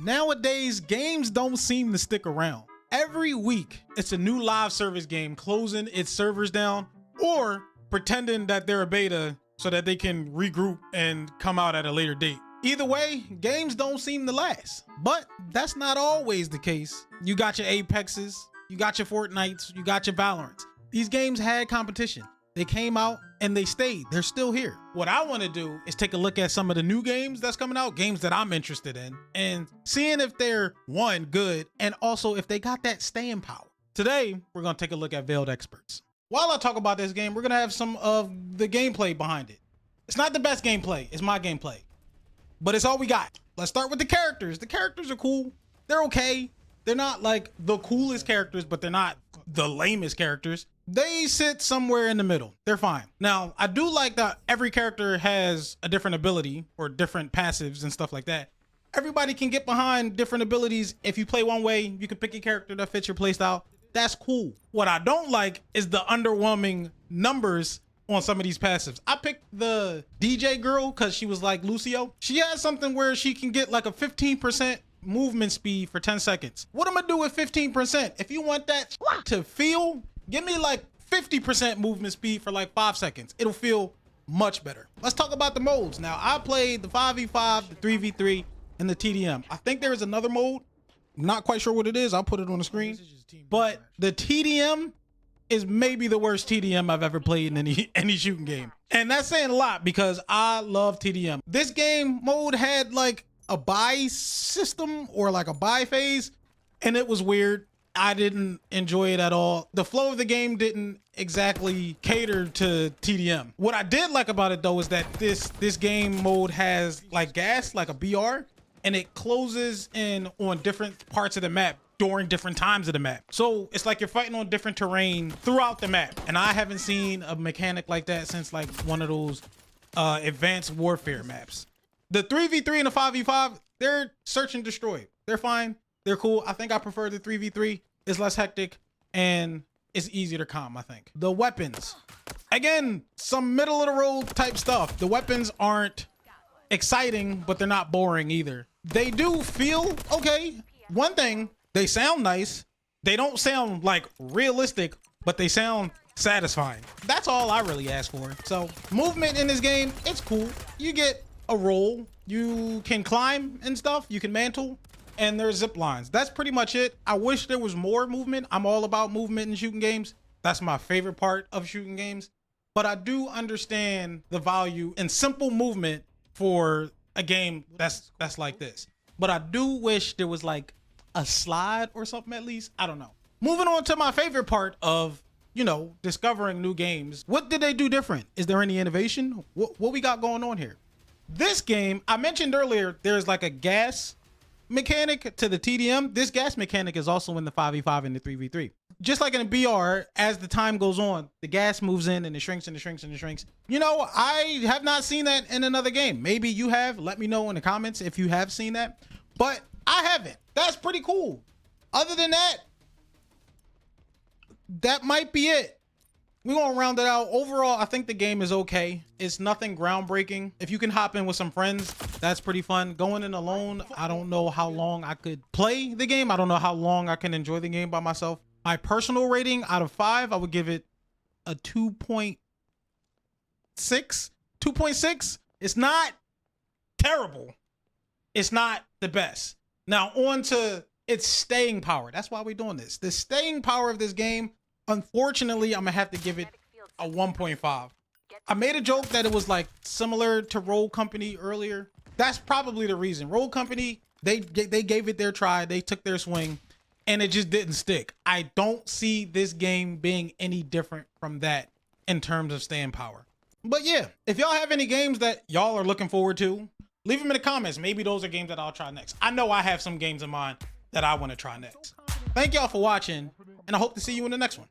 Nowadays, games don't seem to stick around. Every week, it's a new live service game closing its servers down or pretending that they're a beta so that they can regroup and come out at a later date. Either way, games don't seem to last. But that's not always the case. You got your Apexes, you got your Fortnites, you got your Valorants. These games had competition. They came out and they stayed. They're still here. What I want to do is take a look at some of the new games that's coming out, games that I'm interested in, and seeing if they're, one, good, and also if they got that staying power. Today, we're going to take a look at Veiled Experts. While I talk about this game, we're going to have some of the gameplay behind it. It's not the best gameplay. It's my gameplay. But it's all we got. Let's start with the characters. The characters are cool. They're okay. They're not like the coolest characters, but they're not the lamest characters. They sit somewhere in the middle. They're fine. Now, I do like that every character has a different ability or different passives and stuff like that. Everybody can get behind different abilities. If you play one way, you can pick a character that fits your playstyle. That's cool. What I don't like is the underwhelming numbers on some of these passives. I picked the DJ girl because she was like Lucio. She has something where she can get like a 15% movement speed for 10 seconds. What am I gonna do with 15%? If you want that to feel, give me like 50% movement speed for like 5 seconds. It'll feel much better. Let's talk about the modes. Now, I played the 5v5, the 3v3, and the TDM. I think there is another mode. I'm not quite sure what it is. I'll put it on the screen. But the TDM is maybe the worst TDM I've ever played in any shooting game. And that's saying a lot because I love TDM. This game mode had like a buy system or like a buy phase, and it was weird. I didn't enjoy it at all. The flow of the game didn't exactly cater to TDM. What I did like about it though is that this game mode has like gas, like a BR, and it closes in on different parts of the map during different times of the map. So it's like you're fighting on different terrain throughout the map. And I haven't seen a mechanic like that since like one of those advanced warfare maps. The 3v3 and the 5v5, they're search and destroy. They're fine. They're cool. I think I prefer the 3v3. It's less hectic and it's easier to calm, I think. The weapons. Again, some middle of the road type stuff. The weapons aren't exciting, but they're not boring either. They do feel okay. One thing, they sound nice. They don't sound like realistic, but they sound satisfying. That's all I really ask for. So movement in this game, it's cool. You get a roll, you can climb and stuff, you can mantle, and there's zip lines. That's pretty much it. I wish there was more movement. I'm all about movement in shooting games. That's my favorite part of shooting games. But I do understand the value in simple movement for a game that's like this. But I do wish there was like a slide or something at least. I don't know. Moving on to my favorite part of, you know, discovering new games. What did they do different? Is there any innovation? What we got going on here? This game, I mentioned earlier, there's like a gas mechanic to the TDM. This gas mechanic is also in the 5v5 and the 3v3. Just like in a BR, as the time goes on, the gas moves in and it shrinks and it shrinks and it shrinks. You know, I have not seen that in another game. Maybe you have. Let me know in the comments if you have seen that. But I haven't. That's pretty cool. Other than that, that might be it. We're going to round it out. Overall, I think the game is okay. It's nothing groundbreaking. If you can hop in with some friends, that's pretty fun. Going in alone, I don't know how long I could play the game. I don't know how long I can enjoy the game by myself. My personal rating out of 5, I would give it a 2.6. 2.6. It's not terrible. It's not the best. Now on to its staying power. That's why we're doing this. The staying power of this game, unfortunately, I'm gonna have to give it a 1.5. I made a joke that it was like similar to Roll Company earlier. That's probably the reason. Roll Company, they gave it their try. They took their swing and it just didn't stick. I don't see this game being any different from that in terms of staying power. But yeah, if y'all have any games that y'all are looking forward to, leave them in the comments. Maybe those are games that I'll try next. I know I have some games in mind that I want to try next. Thank y'all for watching, and I hope to see you in the next one.